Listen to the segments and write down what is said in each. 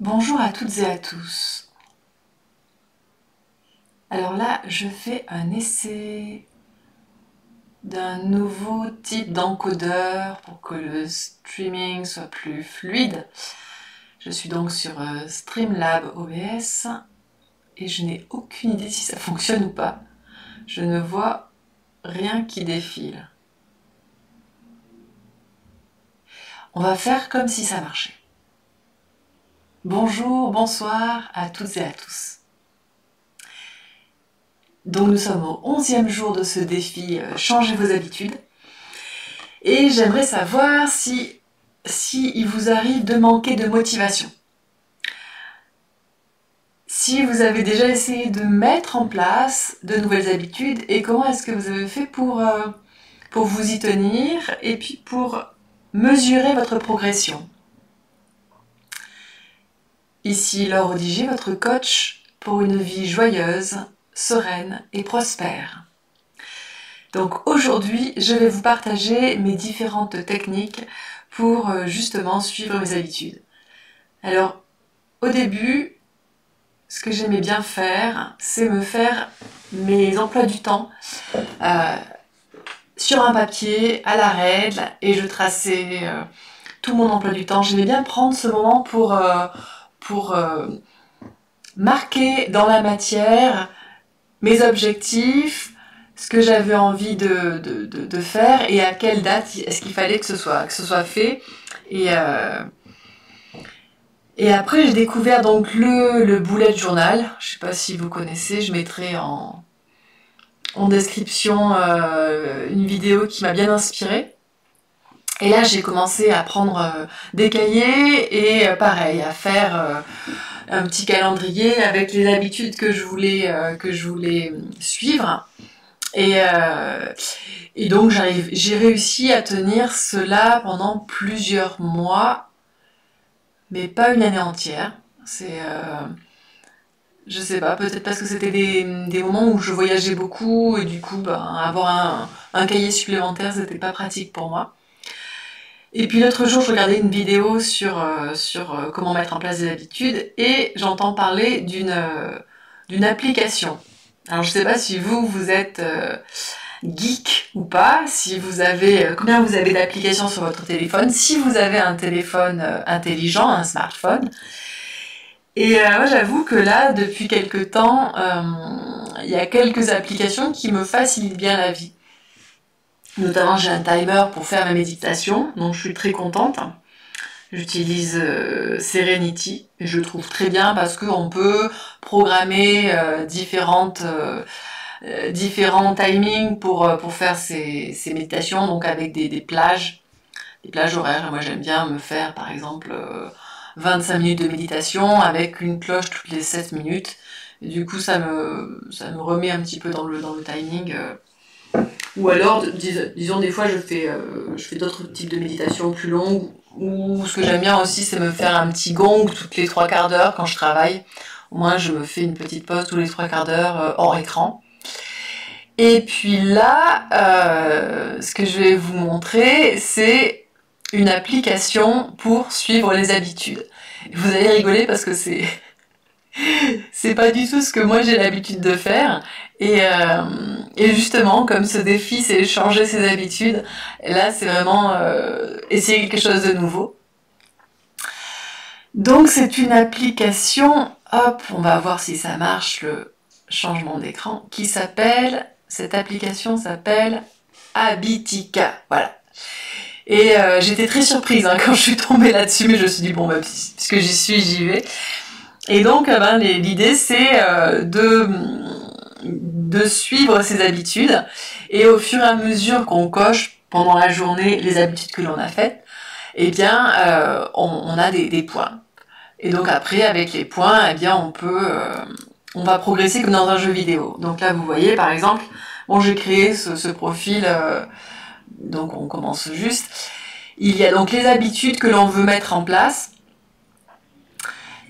Bonjour à toutes et à tous. Alors là, je fais un essai d'un nouveau type d'encodeur pour que le streaming soit plus fluide. Je suis donc sur Streamlab OBS et je n'ai aucune idée si ça fonctionne ou pas. Je ne vois rien qui défile. On va faire comme si ça marchait. Bonjour, bonsoir à toutes et à tous. Donc nous sommes au 11e jour de ce défi Changez vos habitudes. Et j'aimerais savoir si il vous arrive de manquer de motivation. Si vous avez déjà essayé de mettre en place de nouvelles habitudes et comment est-ce que vous avez fait pour vous y tenir et puis pour mesurer votre progression. Ici Laure Odiger, votre coach pour une vie joyeuse, sereine et prospère. Donc aujourd'hui, je vais vous partager mes différentes techniques pour justement suivre mes habitudes. Alors, au début, ce que j'aimais bien faire, c'est me faire mes emplois du temps sur un papier, à la règle, et je traçais tout mon emploi du temps. J'aimais bien prendre ce moment pour marquer dans la matière mes objectifs, ce que j'avais envie de faire et à quelle date est-ce qu'il fallait que ce soit fait. Et après, j'ai découvert donc le bullet journal. Je ne sais pas si vous connaissez, je mettrai en description une vidéo qui m'a bien inspirée. Et là, j'ai commencé à prendre des cahiers et pareil, à faire un petit calendrier avec les habitudes que je voulais suivre. Et donc j'ai réussi à tenir cela pendant plusieurs mois, mais pas une année entière. Je sais pas, peut-être parce que c'était des moments où je voyageais beaucoup et du coup, avoir un cahier supplémentaire, c'était pas pratique pour moi. Et puis l'autre jour, je regardais une vidéo sur comment mettre en place des habitudes et j'entends parler d'une application. Alors je sais pas si vous êtes geek ou pas, si vous avez combien vous avez d'applications sur votre téléphone, si vous avez un téléphone intelligent, un smartphone. Et moi j'avoue que là, depuis quelques temps, il y a quelques applications qui me facilitent bien la vie. Notamment j'ai un timer pour faire ma méditation, donc je suis très contente. J'utilise Serenity et je le trouve très bien parce qu'on peut programmer différents timings pour faire ces méditations, donc avec des plages horaires. Moi j'aime bien me faire par exemple 25 minutes de méditation avec une cloche toutes les 7 minutes. Et du coup ça me remet un petit peu dans le timing. Ou alors, disons des fois je fais d'autres types de méditation plus longues, ou ce que j'aime bien aussi c'est me faire un petit gong toutes les 3/4 d'heure quand je travaille. Au moins je me fais une petite pause tous les 3/4 d'heure hors écran. Et puis là, ce que je vais vous montrer, c'est une application pour suivre les habitudes. Vous allez rigoler parce que c'est pas du tout ce que moi j'ai l'habitude de faire. Et justement, comme ce défi c'est changer ses habitudes, là c'est vraiment essayer quelque chose de nouveau. Donc c'est une application, hop, on va voir si ça marche le changement d'écran, cette application s'appelle Habitica, voilà. Et j'étais très surprise quand je suis tombée là-dessus, mais je me suis dit bon puisque j'y suis, j'y vais. Et donc l'idée c'est de suivre ses habitudes et au fur et à mesure qu'on coche pendant la journée les habitudes que l'on a faites, eh bien on a des points. Et donc après avec les points, eh bien on va progresser comme dans un jeu vidéo. Donc là vous voyez par exemple, j'ai créé ce profil, donc on commence juste. Il y a donc les habitudes que l'on veut mettre en place.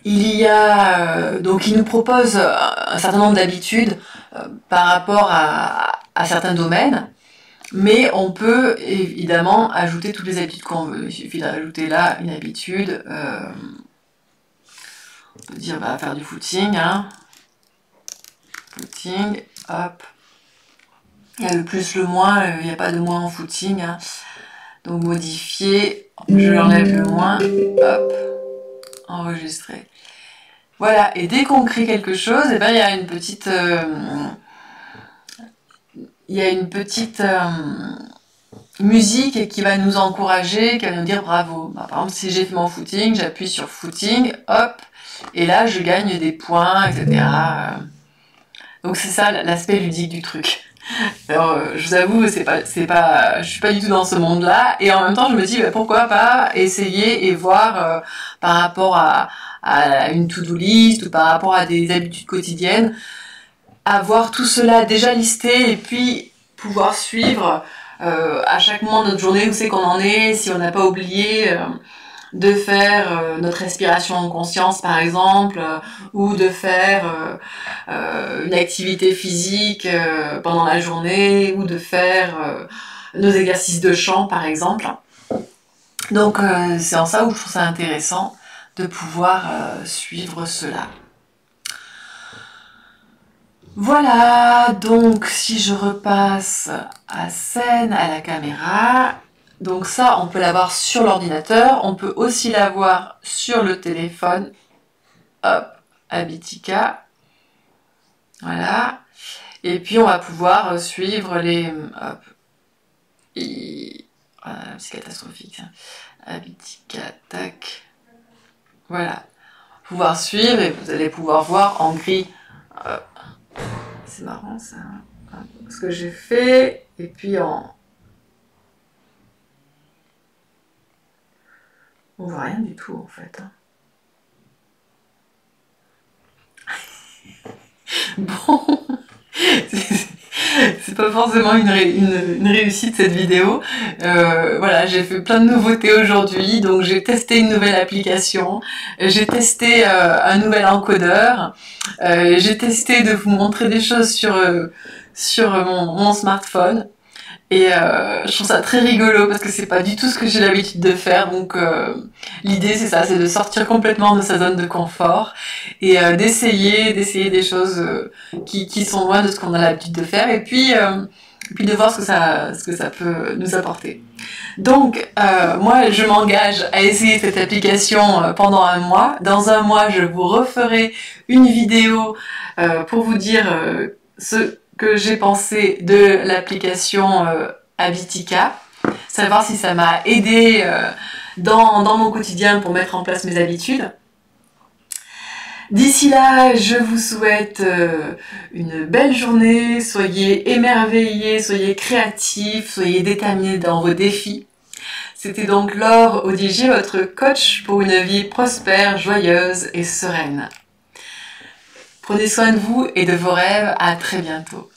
Il y a donc il nous propose un certain nombre d'habitudes par rapport à certains domaines, mais on peut évidemment ajouter toutes les habitudes qu'on veut. Il suffit d'ajouter là une habitude peut dire bah, faire du footing, hein. Footing, hop. Il y a le plus, le moins, il n'y a pas de moins en footing, hein. Donc modifier, je enlève le moins, hop, enregistrer. Voilà, et dès qu'on crée quelque chose, et ben, il y a une petite musique qui va nous encourager, qui va nous dire bravo. Bah, par exemple, si j'ai fait mon footing, j'appuie sur footing, hop, et là je gagne des points, etc. Donc c'est ça l'aspect ludique du truc. Alors, je vous avoue, je suis pas du tout dans ce monde-là, et en même temps, je me dis, bah, pourquoi pas essayer et voir par rapport à une to-do list ou par rapport à des habitudes quotidiennes, avoir tout cela déjà listé et puis pouvoir suivre à chaque moment de notre journée où c'est qu'on en est, si on n'a pas oublié de faire notre respiration en conscience par exemple, ou de faire une activité physique pendant la journée, ou de faire nos exercices de chant par exemple. Donc c'est en ça où je trouve ça intéressant de pouvoir suivre cela. Voilà, donc si je repasse à scène, à la caméra, donc ça on peut l'avoir sur l'ordinateur, on peut aussi l'avoir sur le téléphone, hop, Habitica, voilà, et puis on va pouvoir suivre les, hop, c'est catastrophique ça, Habitica, tac, voilà, pouvoir suivre et vous allez pouvoir voir en gris, hop. C'est marrant ça, ce que j'ai fait, et puis on voit rien du tout en fait. Bon, c'est pas forcément une réussite cette vidéo. Voilà, j'ai fait plein de nouveautés aujourd'hui, donc j'ai testé une nouvelle application, j'ai testé un nouvel encodeur, j'ai testé de vous montrer des choses sur mon smartphone. Et je trouve ça très rigolo parce que c'est pas du tout ce que j'ai l'habitude de faire. Donc l'idée c'est ça, c'est de sortir complètement de sa zone de confort et d'essayer des choses qui sont loin de ce qu'on a l'habitude de faire. Et puis de voir ce que ça peut nous apporter. Donc moi je m'engage à essayer cette application pendant un mois. Dans un mois je vous referai une vidéo pour vous dire ce que j'ai pensé de l'application Habitica, savoir si ça m'a aidé dans mon quotidien pour mettre en place mes habitudes. D'ici là, je vous souhaite une belle journée, soyez émerveillés, soyez créatifs, soyez déterminés dans vos défis. C'était donc Laure Odigier, votre coach pour une vie prospère, joyeuse et sereine. Prenez soin de vous et de vos rêves, à très bientôt.